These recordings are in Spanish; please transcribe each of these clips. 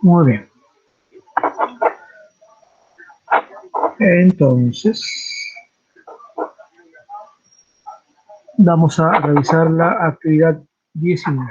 Muy bien. Entonces, vamos a revisar la actividad 19.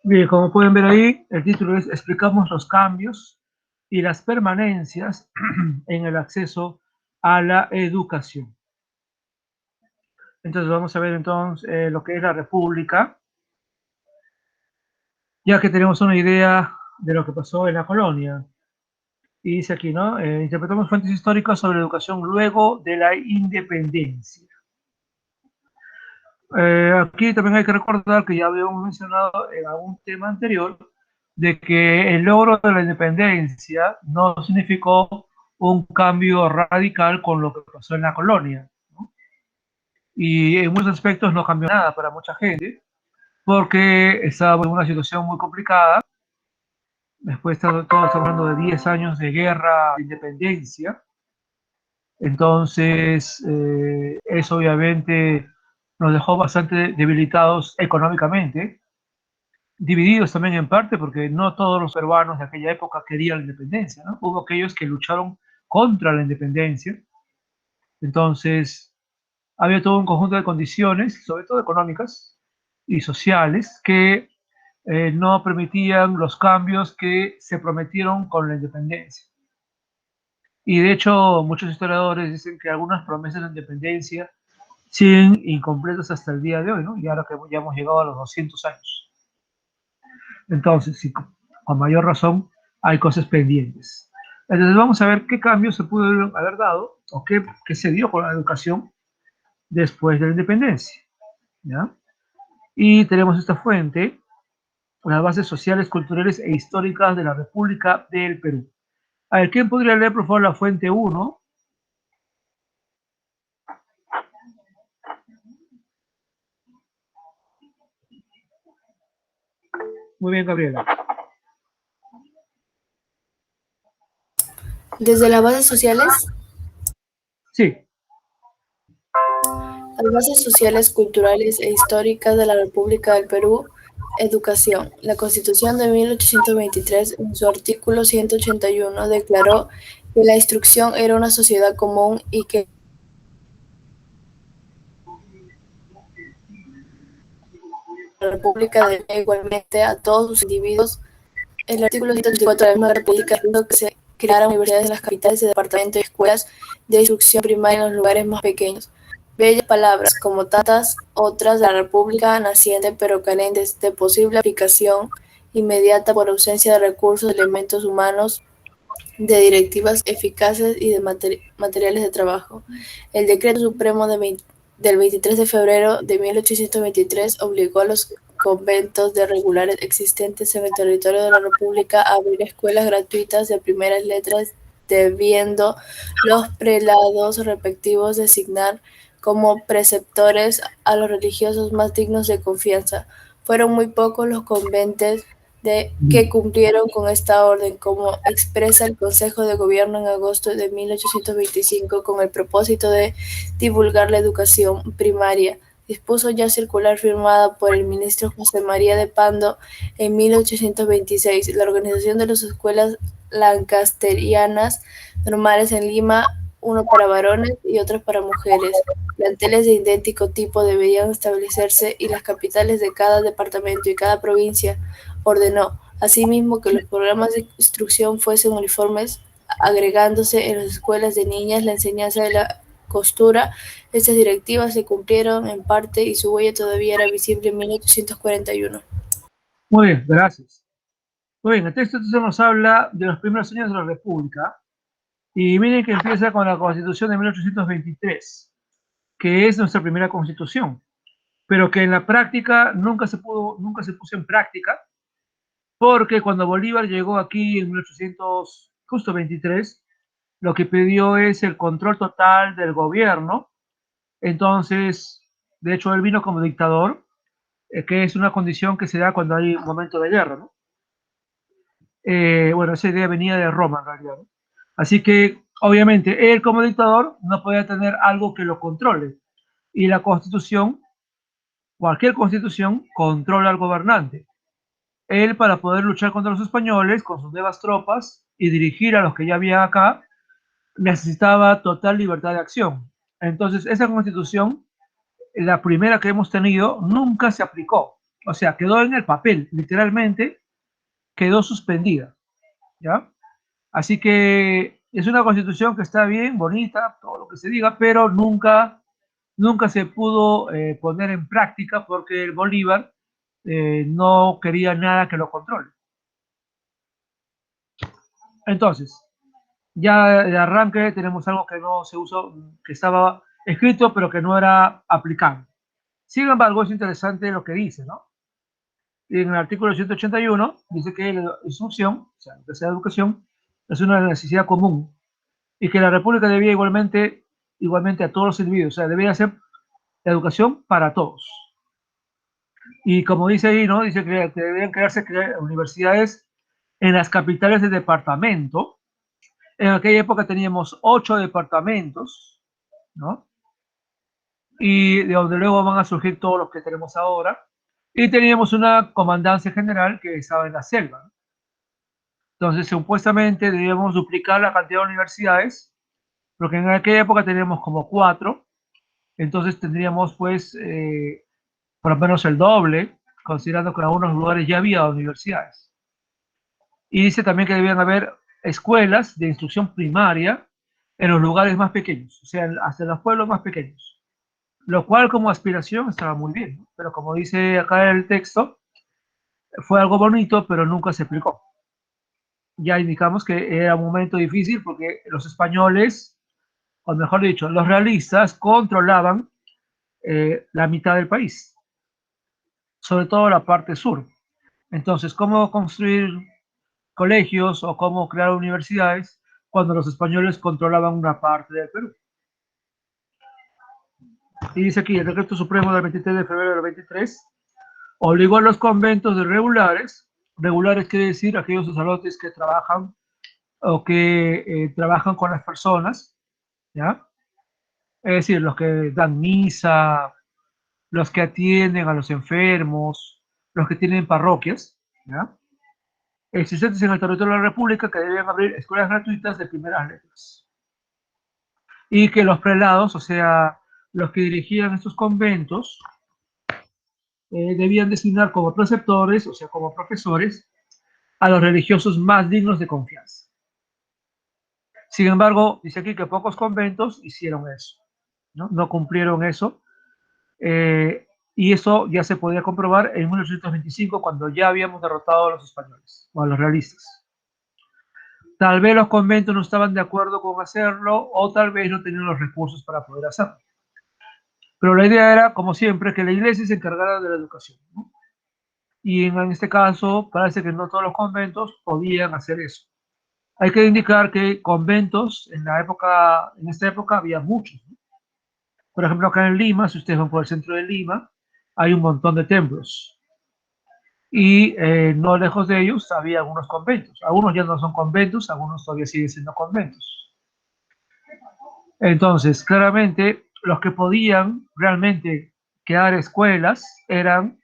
Bien, como pueden ver ahí, el título es Explicamos los cambios y las permanencias en el acceso a la educación. Entonces vamos a ver entonces lo que es la República, ya que tenemos una idea de lo que pasó en la colonia. Y dice aquí, ¿no? Interpretamos fuentes históricas sobre la educación luego de la independencia. Aquí también hay que recordar que ya habíamos mencionado en algún tema anterior de que el logro de la independencia no significó un cambio radical con lo que pasó en la colonia, ¿no? Y en muchos aspectos no cambió nada para mucha gente, porque estaba en una situación muy complicada. Después todos estamos hablando de 10 años de guerra de independencia. Entonces, eso obviamente nos dejó bastante debilitados económicamente, divididos también en parte porque no todos los peruanos de aquella época querían la independencia, ¿no? Hubo aquellos que lucharon contra la independencia. Entonces, había todo un conjunto de condiciones, sobre todo económicas y sociales, que no permitían los cambios que se prometieron con la independencia. Y de hecho, muchos historiadores dicen que algunas promesas de independencia siguen incompletas hasta el día de hoy, ¿no? Y ahora que ya hemos llegado a los 200 años. Entonces, sí, con mayor razón, hay cosas pendientes. Entonces, vamos a ver qué cambios se pudo haber dado o qué se dio con la educación después de la independencia, ¿ya? Y tenemos esta fuente, las bases sociales, culturales e históricas de la República del Perú. A ver, ¿quién podría leer, por favor, la fuente uno? Muy bien, Gabriela. Desde las bases sociales, Sí. las bases sociales, culturales e históricas de la República del Perú, educación. La Constitución de 1823, en su artículo 181, declaró que la instrucción era una sociedad común y que la República debía igualmente a todos sus individuos. El artículo 184 de la misma República hizo que se crearan universidades en las capitales de departamentos y escuelas de instrucción primaria en los lugares más pequeños. Bellas palabras, como tantas otras de la República naciente, pero carentes de posible aplicación inmediata por ausencia de recursos, de elementos humanos, de directivas eficaces y de materiales de trabajo. El Decreto Supremo del 23 de febrero de 1823 obligó a los conventos de regulares existentes en el territorio de la República a abrir escuelas gratuitas de primeras letras, debiendo los prelados respectivos designar como preceptores a los religiosos más dignos de confianza. Fueron muy pocos los conventos que cumplieron con esta orden, como expresa el Consejo de Gobierno en agosto de 1825, con el propósito de divulgar la educación primaria. Dispuso ya circular firmada por el ministro José María de Pando en 1826 la organización de las escuelas lancasterianas normales en Lima, uno para varones y otros para mujeres. Planteles de idéntico tipo deberían establecerse y las capitales de cada departamento y cada provincia. Ordenó, asimismo, que los programas de instrucción fuesen uniformes, agregándose en las escuelas de niñas la enseñanza de la costura. Estas directivas se cumplieron en parte y su huella todavía era visible en 1841. Muy bien, gracias. Muy bien, el texto entonces nos habla de los primeros años de la República y miren que empieza con la Constitución de 1823, que es nuestra primera Constitución, pero que en la práctica nunca se puso en práctica, porque cuando Bolívar llegó aquí en 1823, lo que pidió es el control total del gobierno. Entonces, de hecho, él vino como dictador, que es una condición que se da cuando hay un momento de guerra, ¿no? Bueno, esa idea venía de Roma en realidad, ¿no? Así que, obviamente, él como dictador no podía tener algo que lo controle. Y la constitución, cualquier constitución, controla al gobernante. Él, para poder luchar contra los españoles con sus nuevas tropas y dirigir a los que ya había acá, necesitaba total libertad de acción. Entonces, esa constitución, la primera que hemos tenido, nunca se aplicó. O sea, quedó en el papel, literalmente quedó suspendida, ¿ya? Así que es una constitución que está bien, bonita, todo lo que se diga, pero nunca se pudo poner en práctica porque el Bolívar no quería nada que lo controle. Entonces, ya de arranque tenemos algo que no se usó, que estaba escrito, pero que no era aplicable. Sin embargo, es interesante lo que dice, ¿no? En el artículo 181 dice que la instrucción, o sea, la educación, es una necesidad común y que la República debía igualmente a todos los individuos, o sea, debía ser educación para todos. Y como dice ahí, ¿no? Dice que debían crearse universidades en las capitales de departamento. En aquella época teníamos 8 departamentos, ¿no? Y de donde luego van a surgir todos los que tenemos ahora. Y teníamos una comandancia general que estaba en la selva, ¿no? Entonces, supuestamente debíamos duplicar la cantidad de universidades, porque en aquella época teníamos como 4, entonces tendríamos pues por lo menos el doble, considerando que en algunos lugares ya había universidades. Y dice también que debían haber escuelas de instrucción primaria en los lugares más pequeños, o sea, hasta en los pueblos más pequeños, lo cual como aspiración estaba muy bien, ¿no? Pero como dice acá el texto, fue algo bonito, pero nunca se aplicó. Ya indicamos que era un momento difícil porque los españoles, o mejor dicho, los realistas controlaban la mitad del país, sobre todo la parte sur. Entonces, ¿cómo construir colegios o cómo crear universidades cuando los españoles controlaban una parte del Perú? Y dice aquí, el decreto supremo del 23 de febrero del 23 obligó a los conventos de regulares quiere decir aquellos sacerdotes que trabajan o que trabajan con las personas, ¿ya? Es decir, los que dan misa, los que atienden a los enfermos, los que tienen parroquias, ¿ya? Existentes en el territorio de la República que debían abrir escuelas gratuitas de primeras letras. Y que los prelados, o sea, los que dirigían estos conventos, debían designar como preceptores, o sea, como profesores, a los religiosos más dignos de confianza. Sin embargo, dice aquí que pocos conventos hicieron eso, ¿no? No cumplieron eso. Y eso ya se podía comprobar en 1825, cuando ya habíamos derrotado a los españoles, o a los realistas. Tal vez los conventos no estaban de acuerdo con hacerlo, o tal vez no tenían los recursos para poder hacerlo. Pero la idea era, como siempre, que la iglesia se encargara de la educación, ¿no? Y en este caso, parece que no todos los conventos podían hacer eso. Hay que indicar que conventos en esta época había muchos, ¿no? Por ejemplo, acá en Lima, si ustedes van por el centro de Lima, hay un montón de templos. Y no lejos de ellos había algunos conventos. Algunos ya no son conventos, algunos todavía siguen siendo conventos. Entonces, claramente, los que podían realmente crear escuelas eran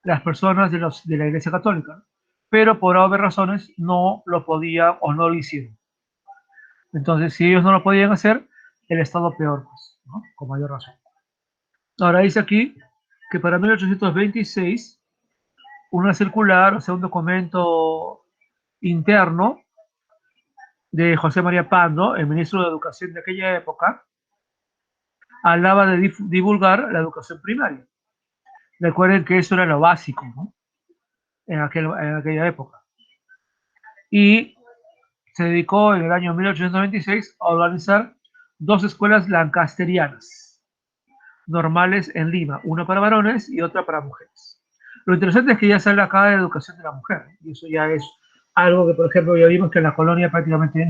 las personas de la Iglesia Católica, pero por obvias razones no lo podían o no lo hicieron. Entonces, si ellos no lo podían hacer, el Estado peor, pues, ¿no? Con mayor razón. Ahora dice aquí que para 1826, una circular, o sea, un documento interno de José María Pando, el ministro de Educación de aquella época, hablaba de divulgar la educación primaria. Recuerden que eso era lo básico, ¿no? en aquella época. Y se dedicó en el año 1896 a organizar dos escuelas lancasterianas normales en Lima, una para varones y otra para mujeres. Lo interesante es que ya sale acá de la educación de la mujer, y eso ya es algo que, por ejemplo, ya vimos que en la colonia prácticamente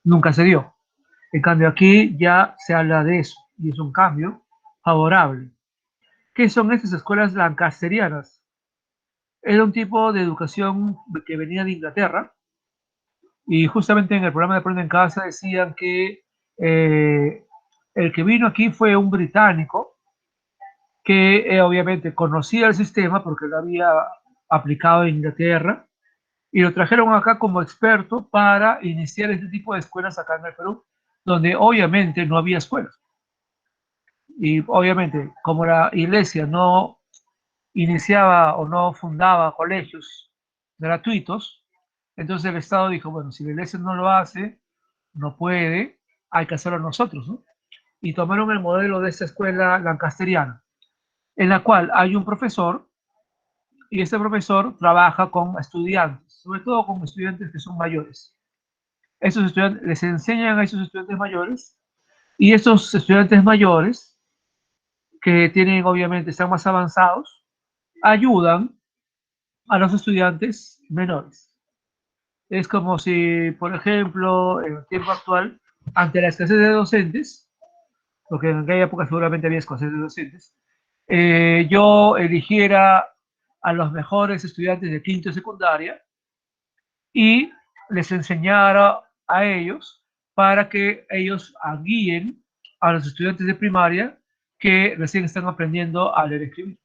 nunca se dio. En cambio, aquí ya se habla de eso, y es un cambio favorable. ¿Qué son estas escuelas lancasterianas? Era un tipo de educación que venía de Inglaterra, y justamente en el programa de Aprende en Casa decían que el que vino aquí fue un británico que obviamente conocía el sistema porque lo había aplicado en Inglaterra y lo trajeron acá como experto para iniciar este tipo de escuelas acá en el Perú, donde obviamente no había escuelas. Y obviamente, como la iglesia no iniciaba o no fundaba colegios gratuitos, entonces el Estado dijo, bueno, si la iglesia no lo hace, no puede, hay que hacerlo nosotros, ¿no? Y tomaron el modelo de esta escuela lancasteriana, en la cual hay un profesor y este profesor trabaja con estudiantes, sobre todo con estudiantes que son mayores. Esos estudiantes les enseñan a esos estudiantes mayores y esos estudiantes mayores que tienen obviamente están más avanzados ayudan a los estudiantes menores. Es como si, por ejemplo, en el tiempo actual, ante la escasez de docentes, porque en aquella época seguramente había escasez de docentes, yo eligiera a los mejores estudiantes de quinto y secundaria y les enseñara a ellos para que ellos guíen a los estudiantes de primaria que recién están aprendiendo a leer y escribir.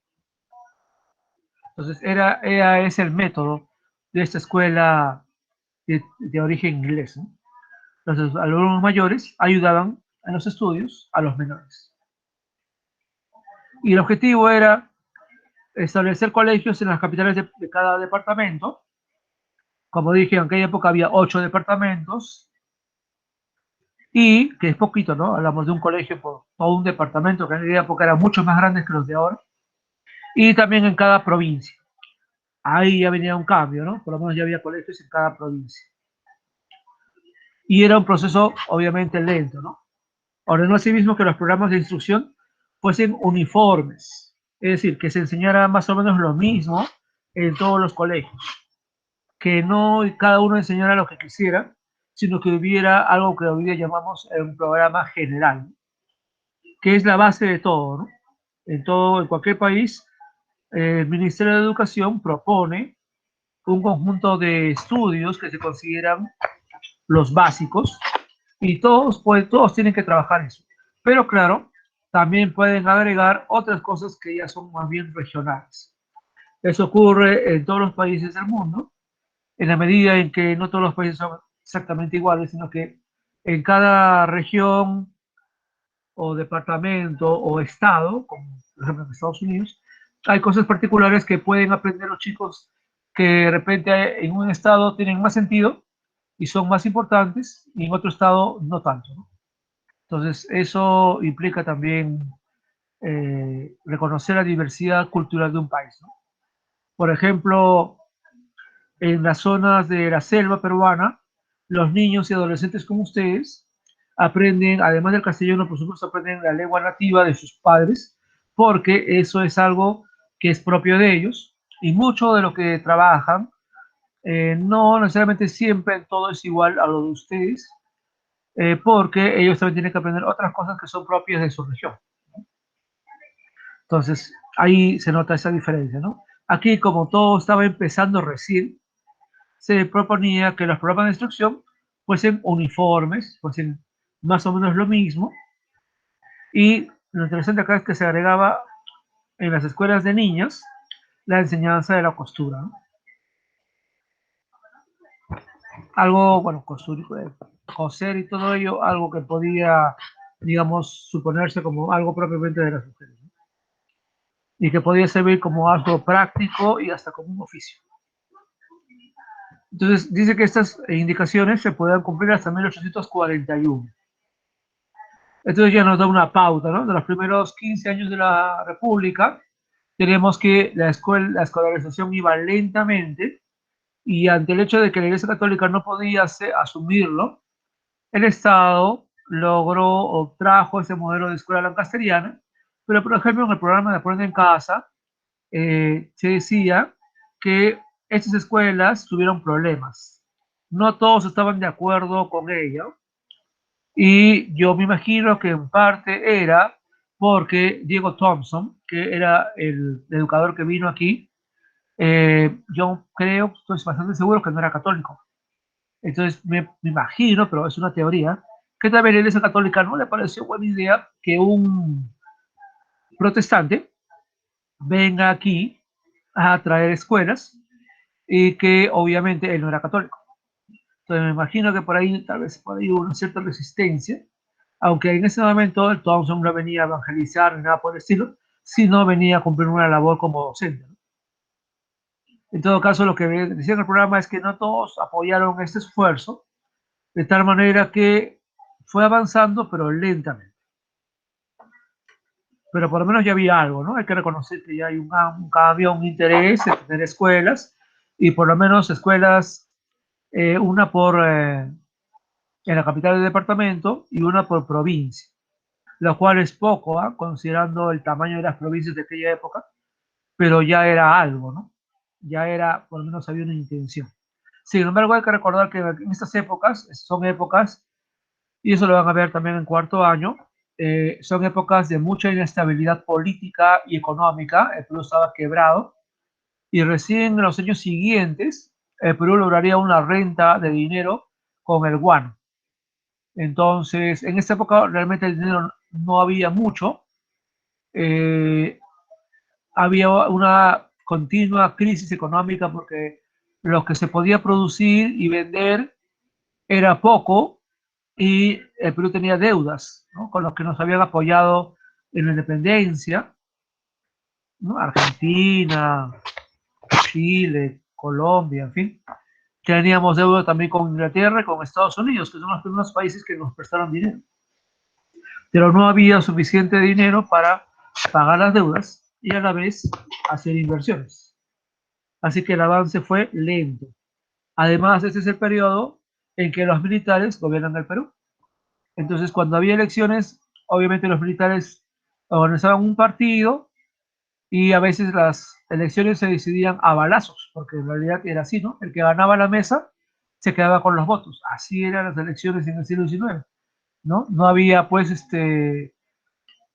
Entonces, era ese el método de esta escuela de origen inglés, ¿no? Entonces, a los alumnos mayores ayudaban en los estudios a los menores. Y el objetivo era establecer colegios en las capitales de cada departamento. Como dije, en aquella época había 8 departamentos y que es poquito, ¿no? Hablamos de un colegio por todo un departamento que en aquella época eran mucho más grandes que los de ahora. Y también en cada provincia. Ahí ya venía un cambio, ¿no? Por lo menos ya había colegios en cada provincia. Y era un proceso obviamente lento, ¿no? Ordenó asimismo que los programas de instrucción fuesen uniformes, es decir, que se enseñara más o menos lo mismo en todos los colegios, que no cada uno enseñara lo que quisiera, sino que hubiera algo que hoy día llamamos un programa general, que es la base de todo, ¿no? En cualquier país, el Ministerio de Educación propone un conjunto de estudios que se consideran los básicos y todos tienen que trabajar eso. Pero claro, también pueden agregar otras cosas que ya son más bien regionales. Eso ocurre en todos los países del mundo, en la medida en que no todos los países son exactamente iguales, sino que en cada región o departamento o estado, como por ejemplo en Estados Unidos, hay cosas particulares que pueden aprender los chicos que de repente en un estado tienen más sentido y son más importantes y en otro estado no tanto, ¿no? Entonces, eso implica también reconocer la diversidad cultural de un país, ¿no? Por ejemplo, en las zonas de la selva peruana, los niños y adolescentes como ustedes aprenden, además del castellano, por supuesto, aprenden la lengua nativa de sus padres, porque eso es algo que es propio de ellos y mucho de lo que trabajan, no necesariamente siempre todo es igual a lo de ustedes, porque ellos también tienen que aprender otras cosas que son propias de su región. Entonces, ahí se nota esa diferencia, ¿no? Aquí, como todo estaba empezando recién, se proponía que los programas de instrucción fuesen uniformes, fuesen más o menos lo mismo, y lo interesante acá es que se agregaba en las escuelas de niños la enseñanza de la costura, ¿no? Algo, bueno, coser y todo ello, algo que podía, digamos, suponerse como algo propiamente de las mujeres, ¿no? Y que podía servir como algo práctico y hasta como un oficio. Entonces, dice que estas indicaciones se pueden cumplir hasta 1841. Entonces ya nos da una pauta, ¿no? De los primeros 15 años de la República, tenemos que la escolarización iba lentamente y ante el hecho de que la Iglesia Católica no podía asumirlo, el Estado logró o trajo ese modelo de escuela lancasteriana, pero por ejemplo en el programa de Aprende en Casa se decía que estas escuelas tuvieron problemas. No todos estaban de acuerdo con ello y yo me imagino que en parte era porque Diego Thompson, que era el educador que vino aquí, yo creo, estoy bastante seguro que no era católico. Entonces me imagino, pero es una teoría, que también a la Iglesia Católica no le pareció buena idea que un protestante venga aquí a traer escuelas y que obviamente él no era católico. Entonces me imagino que por ahí tal vez por ahí hubo una cierta resistencia, aunque en ese momento el Thompson no venía a evangelizar ni nada por el estilo, sino venía a cumplir una labor como docente. En todo caso, lo que decía en el programa es que no todos apoyaron este esfuerzo, de tal manera que fue avanzando, pero lentamente. Pero por lo menos ya había algo, ¿no? Hay que reconocer que ya hay un cambio, un interés en tener escuelas, y por lo menos escuelas, una en la capital del departamento y una por provincia, lo cual es poco, ¿eh? Considerando el tamaño de las provincias de aquella época, pero ya era algo, ¿no? Ya era, por lo menos había una intención. Sin embargo, hay que recordar que en estas épocas, son épocas, y eso lo van a ver también en cuarto año, son épocas de mucha inestabilidad política y económica. El Perú estaba quebrado y recién en los años siguientes el Perú lograría una renta de dinero con el guano. Entonces, en esta época realmente el dinero no había mucho, eh, había una continua crisis económica porque lo que se podía producir y vender era poco y el Perú tenía deudas, ¿no? Con los que nos habían apoyado en la independencia, ¿no? Argentina, Chile, Colombia, en fin. Teníamos deuda también con Inglaterra y con Estados Unidos, que son los primeros países que nos prestaron dinero. Pero no había suficiente dinero para pagar las deudas y a la vez hacer inversiones. Así que el avance fue lento. Además, este es el periodo en que los militares gobiernan el Perú. Entonces, cuando había elecciones, obviamente los militares organizaban un partido y a veces las elecciones se decidían a balazos, porque en realidad era así, ¿no? El que ganaba la mesa se quedaba con los votos. Así eran las elecciones en el siglo XIX, ¿no? No había, pues,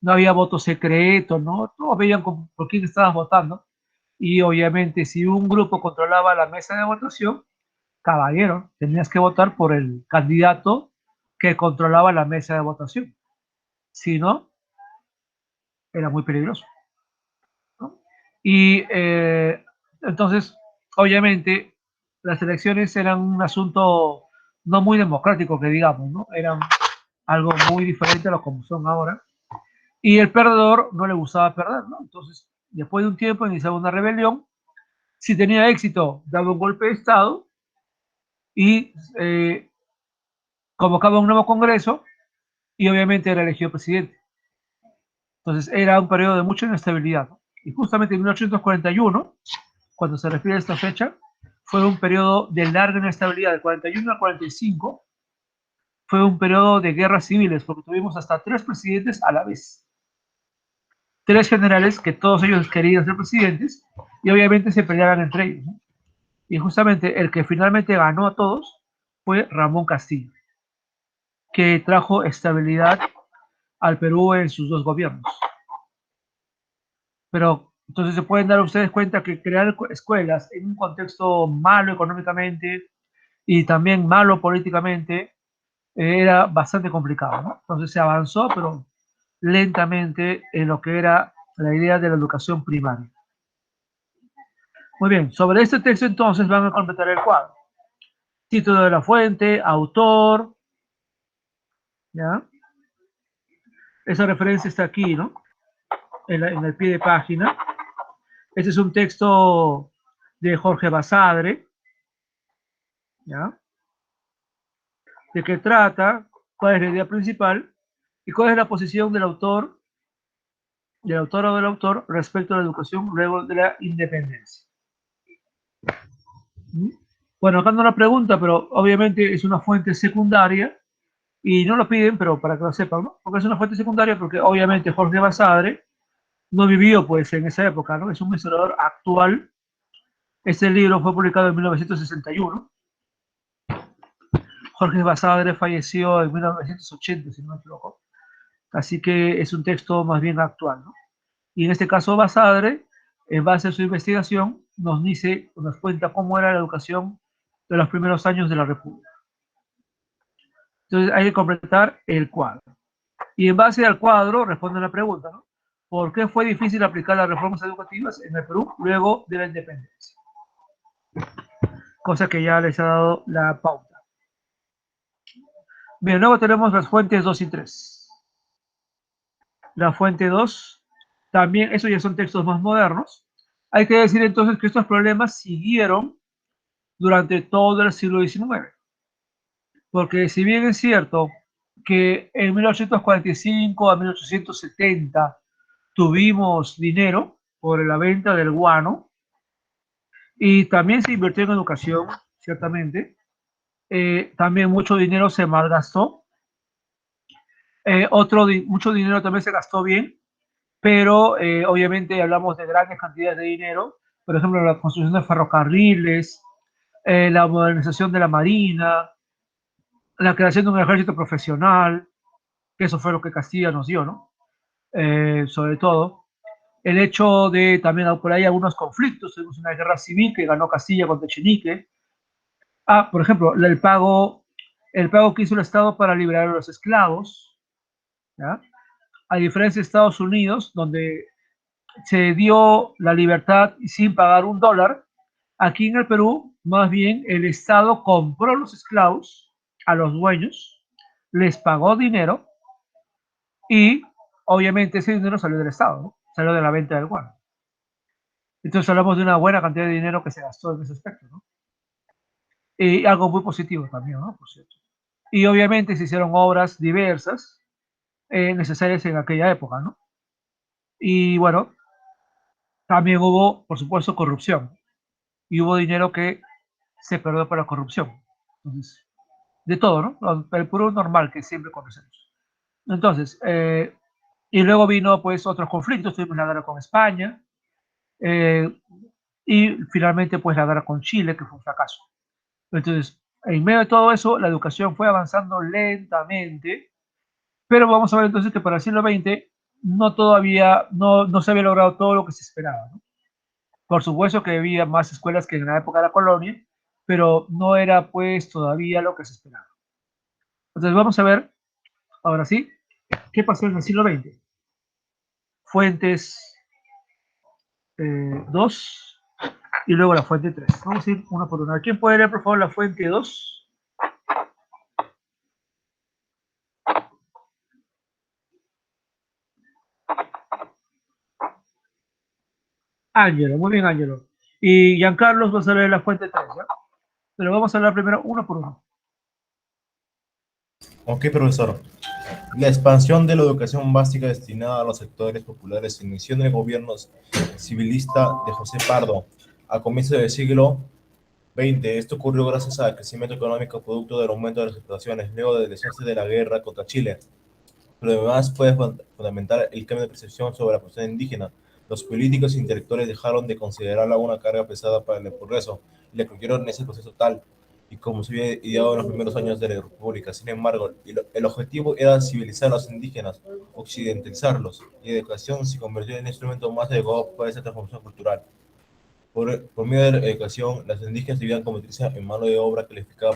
no había voto secreto, ¿no? Todos veían por quién estabas votando. Y obviamente, si un grupo controlaba la mesa de votación, caballero, tenías que votar por el candidato que controlaba la mesa de votación. Si no, era muy peligroso, ¿no? Y entonces, obviamente, las elecciones eran un asunto no muy democrático, que digamos, ¿no? Eran algo muy diferente a lo como son ahora. Y el perdedor no le gustaba perder, ¿no? Entonces, después de un tiempo iniciaba una rebelión. Si tenía éxito, daba un golpe de Estado y convocaba un nuevo Congreso y obviamente era elegido presidente. Entonces, era un periodo de mucha inestabilidad, ¿no? Y justamente en 1841, cuando se refiere a esta fecha, fue un periodo de larga inestabilidad, del 41 al 45, fue un periodo de guerras civiles, porque tuvimos hasta tres presidentes a la vez. Tres generales que todos ellos querían ser presidentes y obviamente se peleaban entre ellos, ¿no? Y justamente el que finalmente ganó a todos fue Ramón Castillo, que trajo estabilidad al Perú en sus dos gobiernos. Pero entonces se pueden dar ustedes cuenta que crear escuelas en un contexto malo económicamente y también malo políticamente era bastante complicado, ¿no? Entonces se avanzó, pero lentamente en lo que era la idea de la educación primaria. Muy bien, sobre este texto entonces van a completar el cuadro. Título de la fuente, autor, ¿ya? Esa referencia está aquí, ¿no? En el pie de página. Este es un texto de Jorge Basadre, ¿ya? De qué trata, cuál es la idea principal y cuál es la posición del autor del autor o del autor respecto a la educación luego de la independencia. Bueno, acá no la pregunta, pero obviamente es una fuente secundaria y no lo piden, pero para que lo sepan, ¿no? Porque es una fuente secundaria porque obviamente Jorge Basadre no vivió pues en esa época, ¿no? Es un historiador actual. Este libro fue publicado en 1961. Jorge Basadre falleció en 1980, si no me equivoco. Así que es un texto más bien actual, ¿no? Y en este caso Basadre, en base a su investigación, nos dice, nos cuenta cómo era la educación de los primeros años de la República. Entonces hay que completar el cuadro. Y en base al cuadro responde la pregunta, ¿no? ¿Por qué fue difícil aplicar las reformas educativas en el Perú luego de la independencia? Cosa que ya les ha dado la pauta. Bien, luego tenemos las fuentes 2 y 3. La fuente 2, también, esos ya son textos más modernos. Hay que decir entonces que estos problemas siguieron durante todo el siglo XIX. Porque si bien es cierto que en 1845 a 1870 tuvimos dinero por la venta del guano y también se invirtió en educación, ciertamente, también mucho dinero se malgastó, mucho dinero también se gastó bien, pero obviamente hablamos de grandes cantidades de dinero, por ejemplo, la construcción de ferrocarriles, la modernización de la marina, la creación de un ejército profesional, que eso fue lo que Castilla nos dio, ¿no? Sobre todo. El hecho de también por ahí algunos conflictos, tuvimos una guerra civil que ganó Castilla contra Echenique. Por ejemplo, el pago que hizo el Estado para liberar a los esclavos, ¿ya? A diferencia de Estados Unidos, donde se dio la libertad sin pagar $1, aquí en el Perú, más bien el Estado compró los esclavos a los dueños, les pagó dinero y obviamente ese dinero salió del Estado, ¿no? Salió de la venta del guano. Entonces hablamos de una buena cantidad de dinero que se gastó en ese aspecto, ¿no? Y algo muy positivo también, ¿no? Por cierto. Y obviamente se hicieron obras diversas necesarias en aquella época, ¿no? Y bueno, también hubo, por supuesto, corrupción. Y hubo dinero que se perdió para corrupción. Entonces, de todo, ¿no? El puro normal que siempre conocemos. Entonces, y luego vino pues otros conflictos, tuvimos la guerra con España, eh, y finalmente pues la guerra con Chile, que fue un fracaso. Entonces, en medio de todo eso, la educación fue avanzando lentamente, pero vamos a ver entonces que para el siglo XX no se había logrado todo lo que se esperaba, ¿no? Por supuesto que había más escuelas que en la época de la colonia, pero no era pues todavía lo que se esperaba. Entonces vamos a ver, ahora sí, qué pasó en el siglo XX. Fuentes 2 y luego la fuente 3. Vamos a ir una por una. ¿Quién puede leer, por favor, la fuente 2? Ángelo, muy bien, Ángelo. Y Giancarlos va a leer la fuente 3, ¿ya? Pero vamos a hablar primero uno por uno. Ok, profesor. La expansión de la educación básica destinada a los sectores populares se inició en el gobierno civilista de José Pardo a comienzos del siglo XX. Esto ocurrió gracias al crecimiento económico producto del aumento de las exportaciones luego del desastre de la guerra contra Chile. Pero además fue fundamental el cambio de percepción sobre la población indígena. Los políticos e intelectuales dejaron de considerarla una carga pesada para el progreso y la incluyeron en ese proceso tal y como se había ideado en los primeros años de la República. Sin embargo, el objetivo era civilizar a los indígenas, occidentalizarlos, y la educación se convirtió en el instrumento más adecuado para esa transformación cultural. Por medio de la educación, las indígenas debían convertirse en mano de obra calificada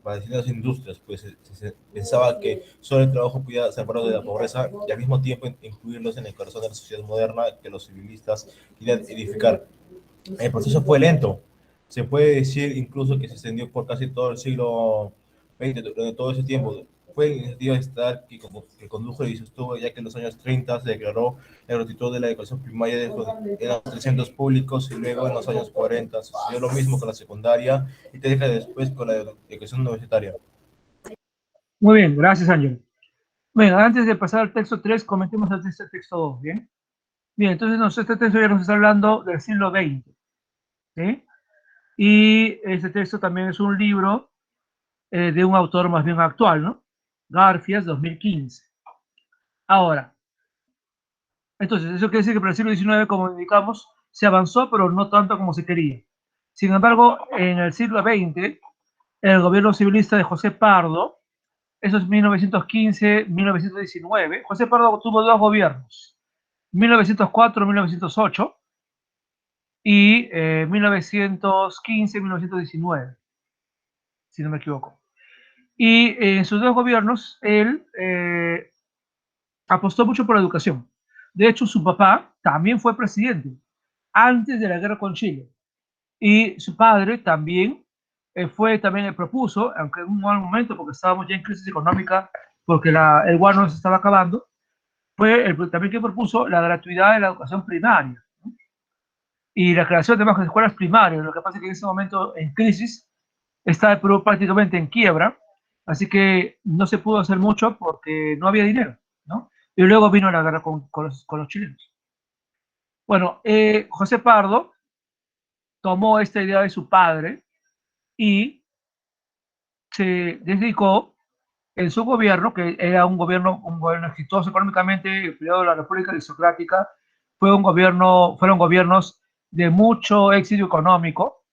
para distintas industrias, pues se pensaba que solo el trabajo podía separarlos de la pobreza y al mismo tiempo incluirlos en el corazón de la sociedad moderna que los civilistas querían edificar. El proceso fue lento. Se puede decir incluso que se extendió por casi todo el siglo XX, durante todo ese tiempo. Fue la iniciativa estatal que condujo y sostuvo, ya que en los años 30 se declaró la gratuidad de la educación primaria en los 300 públicos y luego en los años 40 sucedió lo mismo con la secundaria y 3 décadas después con la educación universitaria. Muy bien, gracias, Ángelo. Bueno, antes de pasar al texto 3, comentemos el texto 2, ¿bien? Bien, entonces este texto ya nos está hablando del siglo XX, ¿sí? Y este texto también es un libro de un autor más bien actual, ¿no? Garfias, 2015. Ahora, entonces, eso quiere decir que para el siglo XIX, como indicamos, se avanzó, pero no tanto como se quería. Sin embargo, en el siglo XX, el gobierno civilista de José Pardo, eso es 1915-1919, José Pardo tuvo dos gobiernos, 1904-1908 y 1915-1919, si no me equivoco. Y en sus dos gobiernos, él apostó mucho por la educación. De hecho, su papá también fue presidente antes de la guerra con Chile. Y su padre también propuso, aunque en un mal momento, porque estábamos ya en crisis económica, porque el guano se estaba acabando, fue también que propuso la gratuidad de la educación primaria, ¿no? Y la creación de más escuelas primarias. Lo que pasa es que en ese momento, en crisis, estaba el Perú prácticamente en quiebra, así que no se pudo hacer mucho porque no había dinero, ¿no? Y luego vino la guerra con los chilenos. Bueno, José Pardo tomó esta idea de su padre y se dedicó en su gobierno, que era un gobierno exitoso económicamente, el periodo de la República Aristocrática, fueron gobiernos de mucho éxito económico.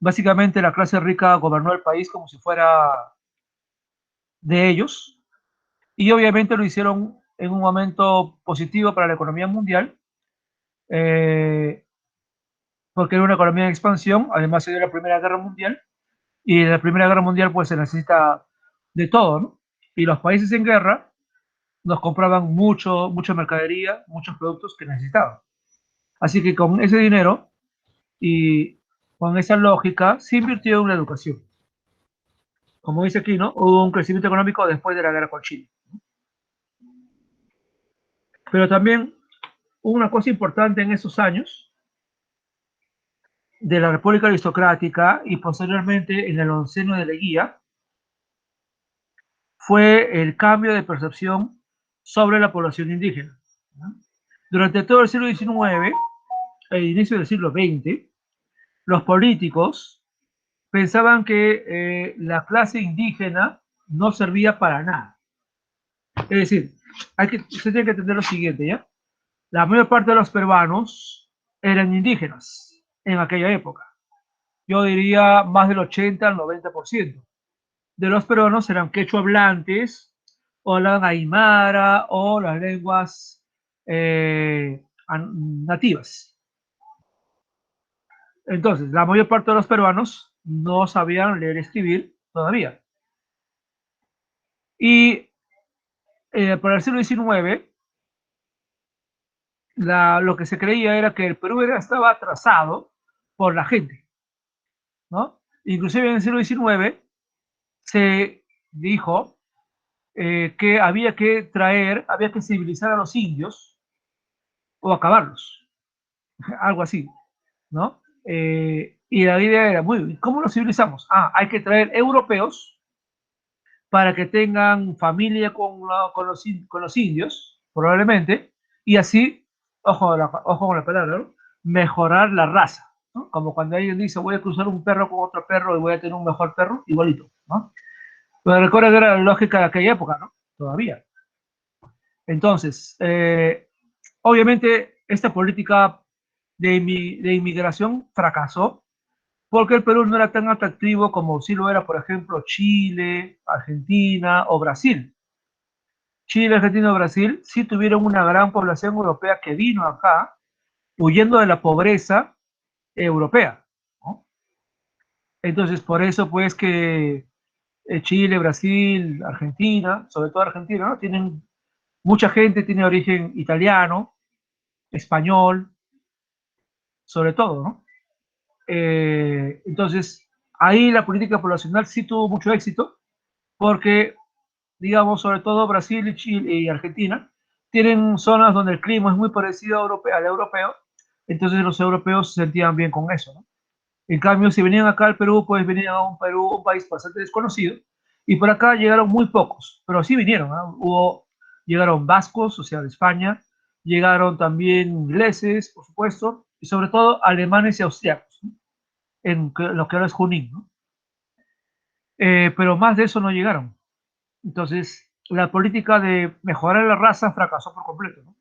Básicamente la clase rica gobernó el país como si fuera de ellos, y obviamente lo hicieron en un momento positivo para la economía mundial, eh, porque era una economía en expansión. Además se dio la Primera Guerra Mundial, y en la Primera Guerra Mundial pues se necesita de todo, ¿no? Y los países en guerra nos compraban mucha mercadería, muchos productos que necesitaban. Así que con ese dinero y con esa lógica se invirtió en la educación. Como dice aquí, ¿no? Hubo un crecimiento económico después de la guerra con Chile. Pero también una cosa importante en esos años de la República Aristocrática y posteriormente en el onceno de Leguía fue el cambio de percepción sobre la población indígena, ¿no? Durante todo el siglo XIX e inicio del siglo XX, los políticos pensaban que la clase indígena no servía para nada. Es decir, se tiene que entender lo siguiente, ¿ya? La mayor parte de los peruanos eran indígenas en aquella época. Yo diría más del 80 al 90% de los peruanos eran quechua hablantes, o la aymara, o las lenguas nativas. Entonces, la mayor parte de los peruanos no sabían leer y escribir todavía. Y para el siglo XIX, lo que se creía era que el Perú estaba atrasado por la gente, ¿no? Inclusive en el siglo XIX se dijo que había que civilizar a los indios o acabarlos, algo así, ¿no? Y la idea era, ¿cómo los civilizamos? Hay que traer europeos para que tengan familia con los indios, probablemente, y así, ojo con la palabra, ¿no? Mejorar la raza, ¿no? Como cuando alguien dice, voy a cruzar un perro con otro perro y voy a tener un mejor perro, igualito, ¿no? Pero recuerda que era la lógica de aquella época, ¿no? Todavía. Entonces, obviamente, esta política de inmigración fracasó porque el Perú no era tan atractivo como sí lo era, por ejemplo, Chile, Argentina o Brasil. Chile, Argentina o Brasil sí tuvieron una gran población europea que vino acá huyendo de la pobreza europea, ¿no? Entonces, por eso pues que Chile, Brasil, Argentina, sobre todo Argentina, ¿no? Tienen mucha gente, tiene origen italiano, español, sobre todo, ¿no? Entonces, ahí la política poblacional sí tuvo mucho éxito, porque, digamos, sobre todo Brasil y Chile y Argentina tienen zonas donde el clima es muy parecido al europeo, entonces los europeos se sentían bien con eso, ¿no? En cambio, si venían acá al Perú, pues venían a un país bastante desconocido, y por acá llegaron muy pocos, pero sí vinieron, ¿no? Llegaron vascos, o sea, de España, llegaron también ingleses, por supuesto, y sobre todo alemanes y austriacos, ¿no? Lo que ahora es Junín, ¿no? Pero más de eso no llegaron. Entonces, la política de mejorar la raza fracasó por completo, ¿no?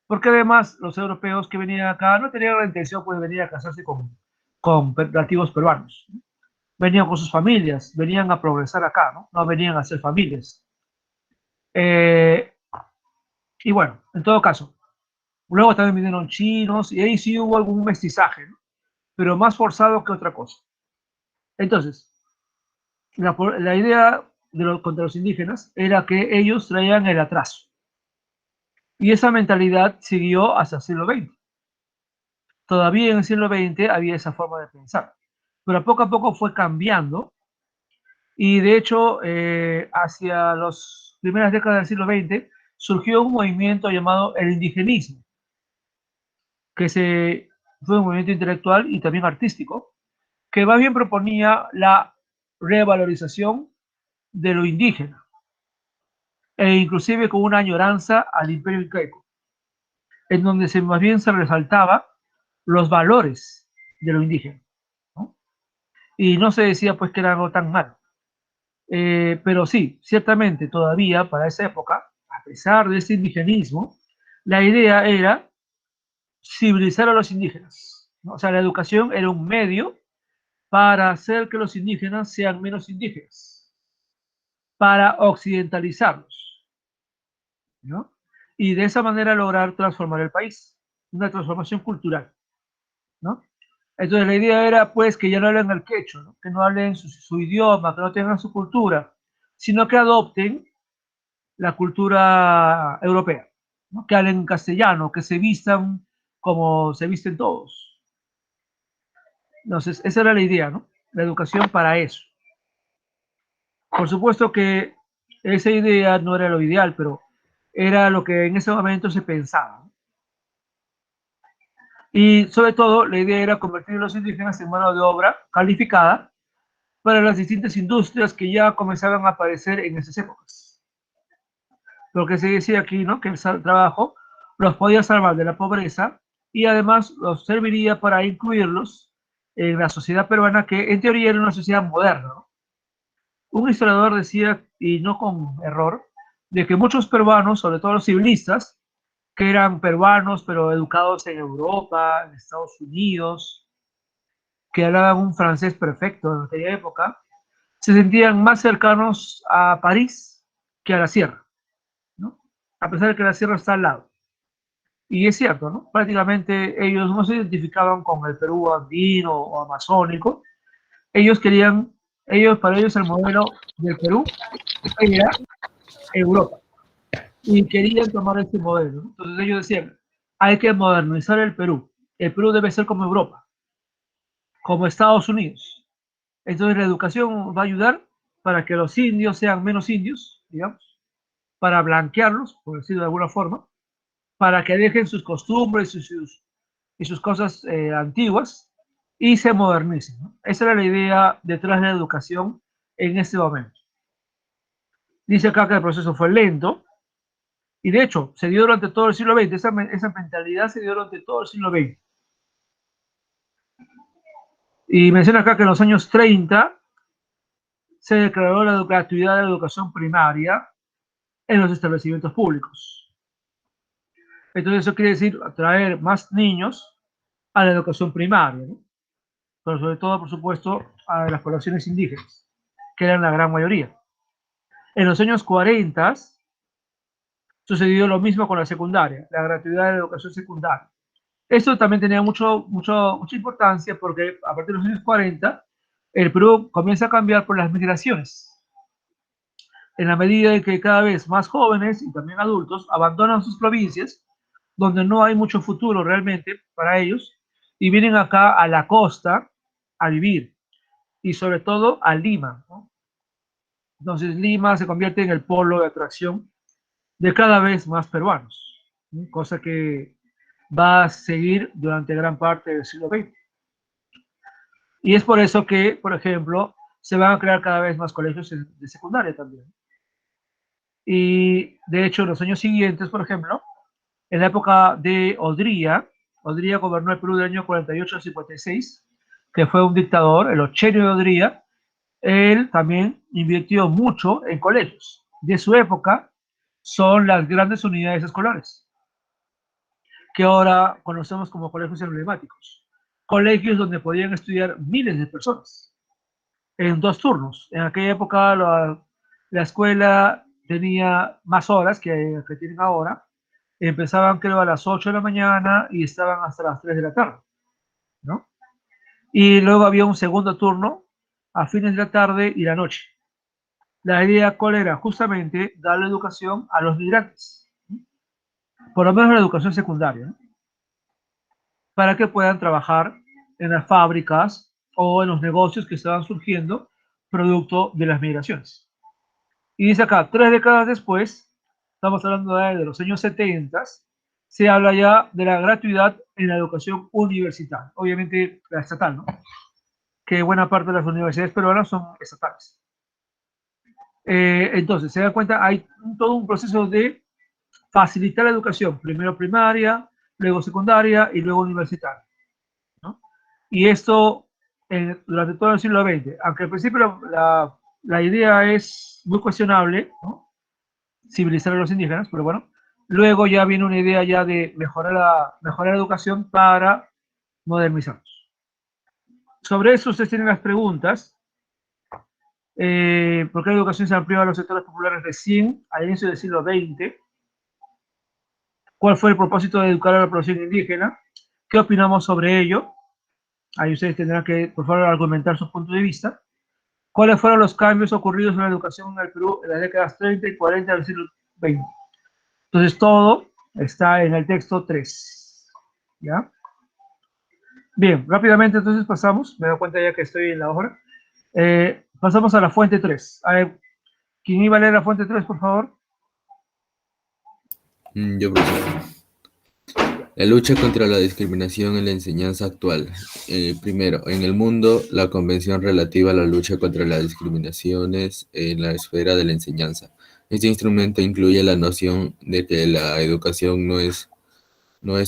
Porque además los europeos que venían acá no tenían la intención pues, de venir a casarse con nativos peruanos, ¿no? Venían con sus familias, venían a progresar acá, ¿no? No venían a hacer familias. Eh, y bueno, en todo caso, luego también vinieron chinos y ahí sí hubo algún mestizaje, ¿no? Pero más forzado que otra cosa. Entonces, la idea contra los indígenas era que ellos traían el atraso. Y esa mentalidad siguió hasta el siglo XX. Todavía en el siglo XX había esa forma de pensar, pero poco a poco fue cambiando y de hecho hacia las primeras décadas del siglo XX surgió un movimiento llamado el indigenismo, fue un movimiento intelectual y también artístico, que más bien proponía la revalorización de lo indígena e inclusive con una añoranza al imperio incaico, en donde más bien se resaltaba los valores de lo indígena, ¿no? Y no se decía pues que era algo tan malo. Pero sí, ciertamente todavía para esa época, a pesar de este indigenismo, la idea era civilizar a los indígenas, ¿no? O sea, la educación era un medio para hacer que los indígenas sean menos indígenas, para occidentalizarlos, ¿no? Y de esa manera lograr transformar el país, una transformación cultural, ¿no? Entonces la idea era pues que ya no hablen el quechua, ¿no? Que no hablen su idioma, que no tengan su cultura, sino que adopten la cultura europea, ¿no? Que hablen castellano, que se vistan como se visten todos. Entonces, esa era la idea, ¿no? La educación para eso. Por supuesto que esa idea no era lo ideal, pero era lo que en ese momento se pensaba, ¿no? Y sobre todo, la idea era convertir a los indígenas en mano de obra calificada para las distintas industrias que ya comenzaban a aparecer en esas épocas. Lo que se decía aquí, ¿no? Que el trabajo los podía salvar de la pobreza y además los serviría para incluirlos en la sociedad peruana, que en teoría era una sociedad moderna, ¿no? Un historiador decía, y no con error, de que muchos peruanos, sobre todo los civilistas, que eran peruanos pero educados en Europa, en Estados Unidos, que hablaban un francés perfecto en aquella época, se sentían más cercanos a París que a la sierra, ¿no? A pesar de que la sierra está al lado. Y es cierto, ¿no? Prácticamente ellos no se identificaban con el Perú andino o amazónico. Ellos querían, para ellos el modelo del Perú era Europa. Y querían tomar este modelo, ¿no? Entonces ellos decían, hay que modernizar el Perú. El Perú debe ser como Europa, como Estados Unidos. Entonces la educación va a ayudar para que los indios sean menos indios, digamos, para blanquearlos, por decirlo de alguna forma, para que dejen sus costumbres y sus cosas antiguas y se modernicen, ¿no? Esa era la idea detrás de la educación en ese momento. Dice acá que el proceso fue lento y de hecho se dio durante todo el siglo XX, esa mentalidad se dio durante todo el siglo XX. Y menciona acá que en los años 30 se declaró la gratuidad de la educación primaria en los establecimientos públicos. Entonces eso quiere decir atraer más niños a la educación primaria, ¿no? Pero sobre todo, por supuesto, a las poblaciones indígenas, que eran la gran mayoría. En los años 40 sucedió lo mismo con la secundaria, la gratuidad de la educación secundaria. Esto también tenía mucha importancia porque a partir de los años 40 el Perú comienza a cambiar por las migraciones. En la medida en que cada vez más jóvenes y también adultos abandonan sus provincias, donde no hay mucho futuro realmente para ellos, y vienen acá a la costa a vivir, y sobre todo a Lima, ¿no? Entonces Lima se convierte en el polo de atracción de cada vez más peruanos, ¿no? Cosa que va a seguir durante gran parte del siglo XX. Y es por eso que, por ejemplo, se van a crear cada vez más colegios de secundaria también. Y de hecho, en los años siguientes, por ejemplo, En la época de Odría gobernó el Perú del año 48 al 56, que fue un dictador, el Ochenio de Odría. Él también invirtió mucho en colegios. De su época son las grandes unidades escolares, que ahora conocemos como colegios emblemáticos. Colegios donde podían estudiar miles de personas en 2 turnos. En aquella época la escuela tenía más horas que tienen ahora. Empezaban creo a las 8 de la mañana y estaban hasta las 3 de la tarde, ¿no? Y luego había un segundo turno a fines de la tarde y la noche. La idea, ¿cuál era? Justamente darle educación a los migrantes, ¿no? Por lo menos la educación secundaria, ¿no? Para que puedan trabajar en las fábricas o en los negocios que estaban surgiendo producto de las migraciones. Y dice acá, 3 décadas después, estamos hablando de los años 70, se habla ya de la gratuidad en la educación universitaria, obviamente la estatal, ¿no? Que buena parte de las universidades peruanas son estatales. Entonces, se da cuenta, hay todo un proceso de facilitar la educación, primero primaria, luego secundaria y luego universitaria, ¿no? Y esto durante todo el siglo XX, aunque al principio la idea es muy cuestionable, ¿no? Civilizar a los indígenas, pero bueno, luego ya viene una idea ya de mejorar la educación para modernizarnos. Sobre eso ustedes tienen las preguntas. ¿Por qué la educación se amplió a los sectores populares recién, al inicio del siglo XX? ¿Cuál fue el propósito de educar a la población indígena? ¿Qué opinamos sobre ello? Ahí ustedes tendrán que, por favor, argumentar su punto de vista. ¿Cuáles fueron los cambios ocurridos en la educación en el Perú en las décadas 30 y 40 del siglo XX? Entonces, todo está en el texto 3. ¿Ya? Bien, rápidamente entonces pasamos. Me doy cuenta ya que estoy en la hoja. Pasamos a la fuente 3. A ver, ¿quién iba a leer la fuente 3, por favor? Yo, profesor. La lucha contra la discriminación en la enseñanza actual. Primero, en el mundo, la Convención relativa a la lucha contra las discriminaciones en la esfera de la enseñanza. Este instrumento incluye la noción de que la educación no es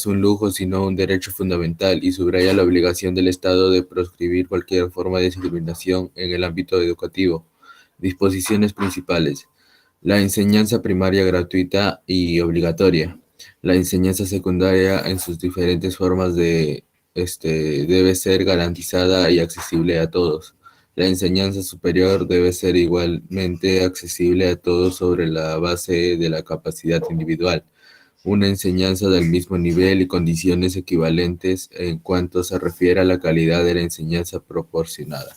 un lujo, sino un derecho fundamental, y subraya la obligación del Estado de proscribir cualquier forma de discriminación en el ámbito educativo. Disposiciones principales. La enseñanza primaria gratuita y obligatoria. La enseñanza secundaria en sus diferentes formas debe ser garantizada y accesible a todos. La enseñanza superior debe ser igualmente accesible a todos sobre la base de la capacidad individual. Una enseñanza del mismo nivel y condiciones equivalentes en cuanto se refiere a la calidad de la enseñanza proporcionada.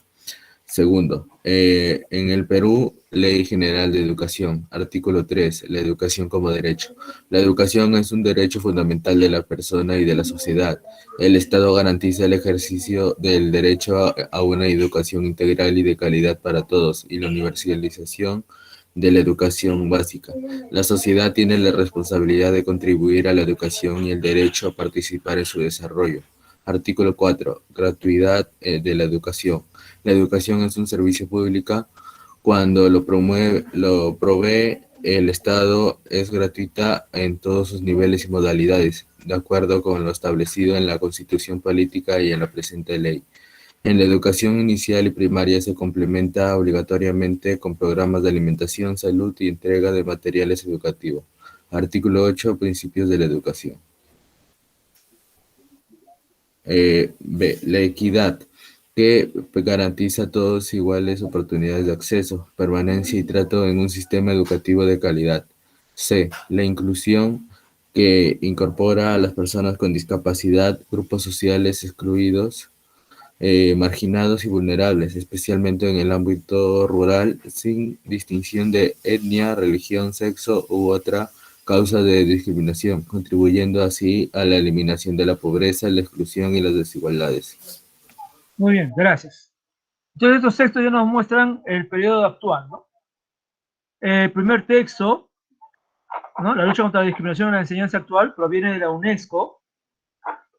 Segundo, en el Perú, Ley General de Educación, artículo 3, la educación como derecho. La educación es un derecho fundamental de la persona y de la sociedad. El Estado garantiza el ejercicio del derecho a una educación integral y de calidad para todos y la universalización de la educación básica. La sociedad tiene la responsabilidad de contribuir a la educación y el derecho a participar en su desarrollo. Artículo 4, gratuidad de la educación. La educación es un servicio público cuando lo provee el Estado, es gratuita en todos sus niveles y modalidades, de acuerdo con lo establecido en la Constitución Política y en la presente ley. En la educación inicial y primaria se complementa obligatoriamente con programas de alimentación, salud y entrega de materiales educativos. Artículo 8, principios de la educación. B. La equidad, que garantiza a todos iguales oportunidades de acceso, permanencia y trato en un sistema educativo de calidad. C. La inclusión, que incorpora a las personas con discapacidad, grupos sociales excluidos, marginados y vulnerables, especialmente en el ámbito rural, sin distinción de etnia, religión, sexo u otra causa de discriminación, contribuyendo así a la eliminación de la pobreza, la exclusión y las desigualdades. Muy bien, gracias. Entonces estos textos ya nos muestran el periodo actual, ¿no? El primer texto, ¿no? La lucha contra la discriminación en la enseñanza actual, proviene de la UNESCO,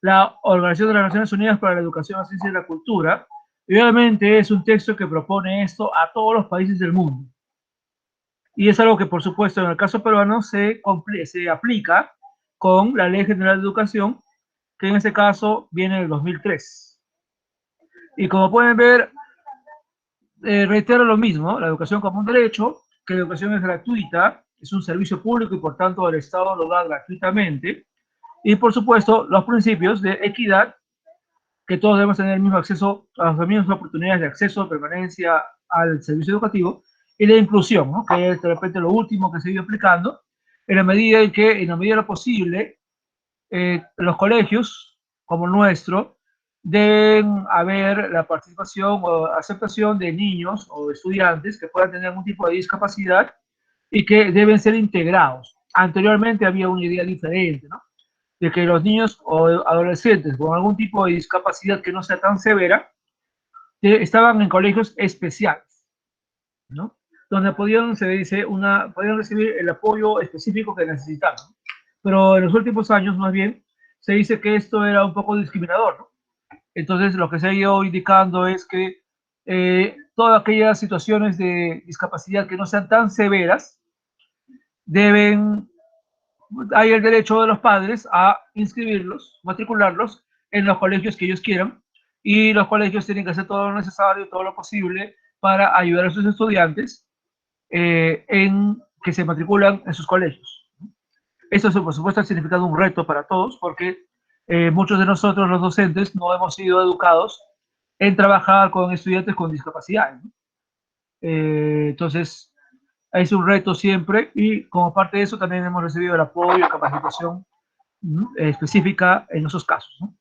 la Organización de las Naciones Unidas para la Educación, la Ciencia y la Cultura, y obviamente es un texto que propone esto a todos los países del mundo. Y es algo que, por supuesto, en el caso peruano se aplica con la Ley General de Educación, que en este caso viene del 2003. Y como pueden ver, reitero lo mismo, la educación como un derecho, que la educación es gratuita, es un servicio público y por tanto el Estado lo da gratuitamente. Y por supuesto, los principios de equidad, que todos debemos tener el mismo acceso a las mismas oportunidades de acceso, permanencia al servicio educativo, y la inclusión, ¿no? Que es de repente lo último que se sigue aplicando, en la medida en que, en la medida de lo posible, los colegios como el nuestro deben haber la participación o aceptación de niños o estudiantes que puedan tener algún tipo de discapacidad y que deben ser integrados. Anteriormente había una idea diferente, ¿no? De que los niños o adolescentes con algún tipo de discapacidad que no sea tan severa estaban en colegios especiales, ¿no? Donde podían, se dice, podían recibir el apoyo específico que necesitaban. Pero en los últimos años, más bien, se dice que esto era un poco discriminador, ¿no? Entonces, lo que se ha ido indicando es que todas aquellas situaciones de discapacidad que no sean tan severas deben, hay el derecho de los padres a inscribirlos, matricularlos en los colegios que ellos quieran, y los colegios tienen que hacer todo lo necesario, todo lo posible para ayudar a sus estudiantes en que se matriculan en sus colegios. Esto, por supuesto, ha significado un reto para todos porque muchos de nosotros, los docentes, no hemos sido educados en trabajar con estudiantes con discapacidades, ¿no? Entonces, es un reto siempre y como parte de eso también hemos recibido el apoyo y capacitación específica en esos casos, ¿no?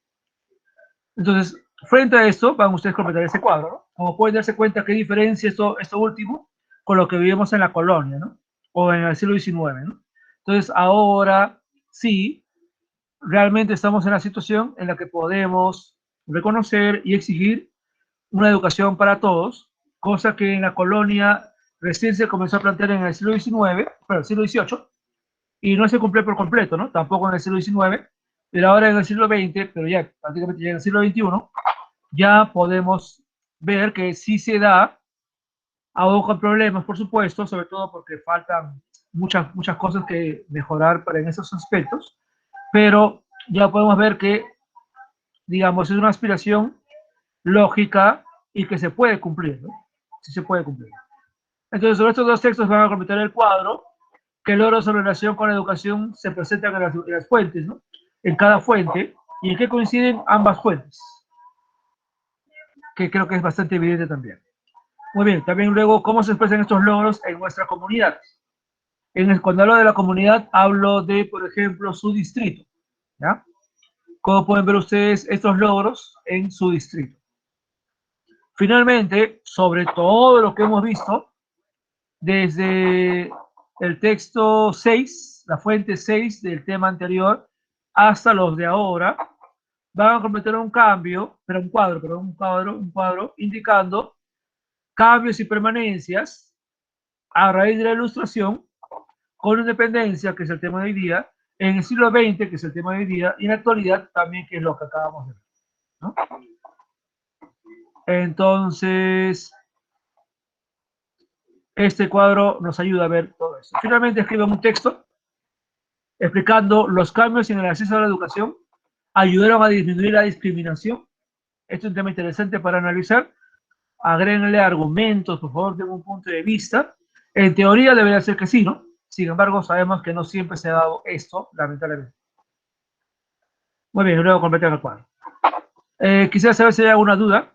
Entonces, frente a esto, van ustedes a completar ese cuadro, ¿no? Como pueden darse cuenta, qué diferencia esto último con lo que vivimos en la colonia, ¿no? O en el siglo XIX, ¿no? Entonces, ahora sí, realmente estamos en la situación en la que podemos reconocer y exigir una educación para todos, cosa que en la colonia recién se comenzó a plantear en el siglo XIX, pero el siglo XVIII, y no se cumplió por completo, ¿no? Tampoco en el siglo XIX, pero ahora en el siglo XX, pero ya prácticamente ya en el siglo XXI, ya podemos ver que sí se da, aún con problemas, por supuesto, sobre todo porque faltan muchas cosas que mejorar para en esos aspectos, pero ya podemos ver que, digamos, es una aspiración lógica y que se puede cumplir, ¿no? Sí se puede cumplir. Entonces, sobre estos dos textos van a completar el cuadro, que logros en relación con la educación se presentan en las fuentes, ¿no? En cada fuente, y en qué coinciden ambas fuentes, que creo que es bastante evidente también. Muy bien, también luego, ¿cómo se expresan estos logros en nuestra comunidad? Cuando hablo de la comunidad, hablo de, por ejemplo, su distrito, ¿ya? ¿Cómo pueden ver ustedes estos logros en su distrito? Finalmente, sobre todo lo que hemos visto, desde el texto 6, la fuente 6 del tema anterior, hasta los de ahora, van a completar un cambio, pero un cuadro indicando cambios y permanencias a raíz de la ilustración con independencia, que es el tema de hoy día, en el siglo XX, que es el tema de hoy día, y en la actualidad también, que es lo que acabamos de ver, ¿no? Entonces, este cuadro nos ayuda a ver todo esto. Finalmente escriban un texto explicando los cambios en el acceso a la educación ayudaron a disminuir la discriminación. Este es un tema interesante para analizar. Agréguenle argumentos, por favor, de un punto de vista. En teoría debería ser que sí, ¿no? Sin embargo, sabemos que no siempre se ha dado esto, lamentablemente. Muy bien, luego completar el cuadro. Quisiera saber si hay alguna duda.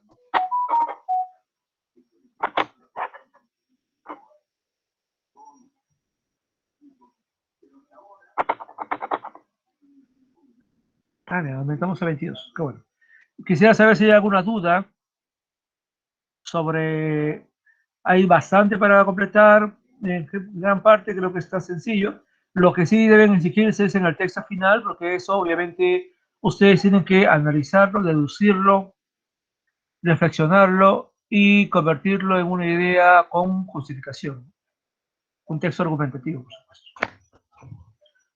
Ah, bien, aumentamos a 22. Qué bueno. Quisiera saber si hay alguna duda sobre... Hay bastante para completar. En gran parte creo que está sencillo. Lo que sí deben exigirse es en el texto final, porque eso obviamente ustedes tienen que analizarlo, deducirlo, reflexionarlo y convertirlo en una idea con justificación. Un texto argumentativo, por supuesto.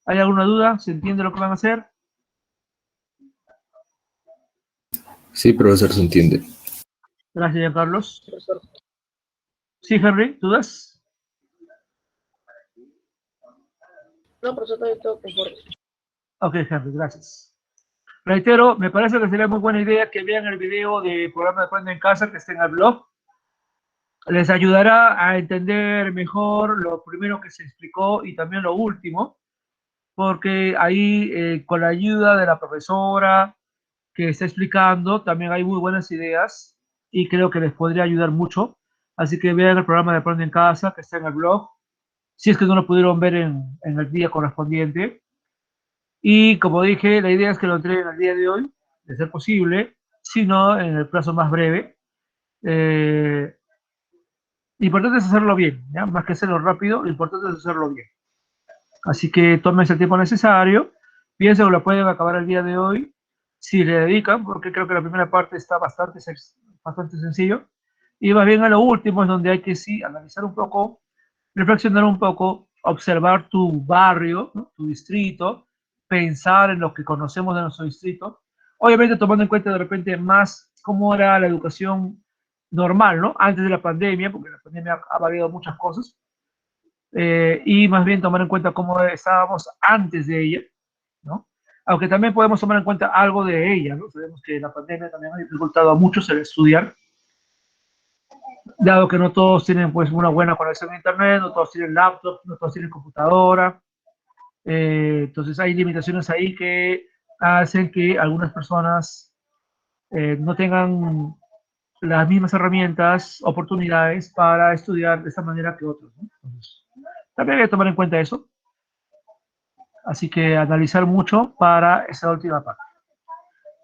¿Hay alguna duda? ¿Se entiende lo que van a hacer? Sí, profesor, se entiende. Gracias, Carlos. Sí, Henry, ¿dudas? No, profesor, todo conforme. Ok, Henry, gracias. Reitero, me parece que sería muy buena idea que vean el video del programa de Aprende en Casa que está en el blog. Les ayudará a entender mejor lo primero que se explicó y también lo último, porque ahí con la ayuda de la profesora que está explicando, también hay muy buenas ideas y creo que les podría ayudar mucho. Así que vean el programa de Aprende en Casa que está en el blog, si es que no lo pudieron ver en el día correspondiente. Y como dije, la idea es que lo entreguen el día de hoy, de ser posible, si no en el plazo más breve. Lo importante es hacerlo bien, ¿ya? Más que hacerlo rápido, lo importante es hacerlo bien. Así que tómense el tiempo necesario, piensen que lo pueden acabar el día de hoy, si le dedican, porque creo que la primera parte está bastante sencillo. Y más bien a lo último es donde hay que sí analizar un poco, reflexionar un poco, observar tu barrio, ¿no? Tu distrito, pensar en lo que conocemos de nuestro distrito, obviamente tomando en cuenta de repente más cómo era la educación normal, ¿no? Antes de la pandemia, porque la pandemia ha variado muchas cosas, y más bien tomar en cuenta cómo estábamos antes de ella, ¿no? Aunque también podemos tomar en cuenta algo de ella, ¿no? Sabemos que la pandemia también ha dificultado a muchos el estudiar, dado que no todos tienen pues una buena conexión a internet, no todos tienen laptop, no todos tienen computadora, entonces hay limitaciones ahí que hacen que algunas personas no tengan las mismas herramientas, oportunidades para estudiar de esta manera que otros, ¿no? Entonces, también hay que tomar en cuenta eso, así que analizar mucho para esa última parte.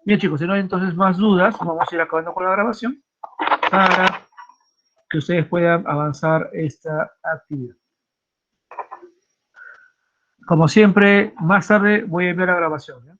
Bien chicos, si no hay entonces más dudas, vamos a ir acabando con la grabación para que ustedes puedan avanzar esta actividad. Como siempre, más tarde voy a enviar la grabación, ¿ya?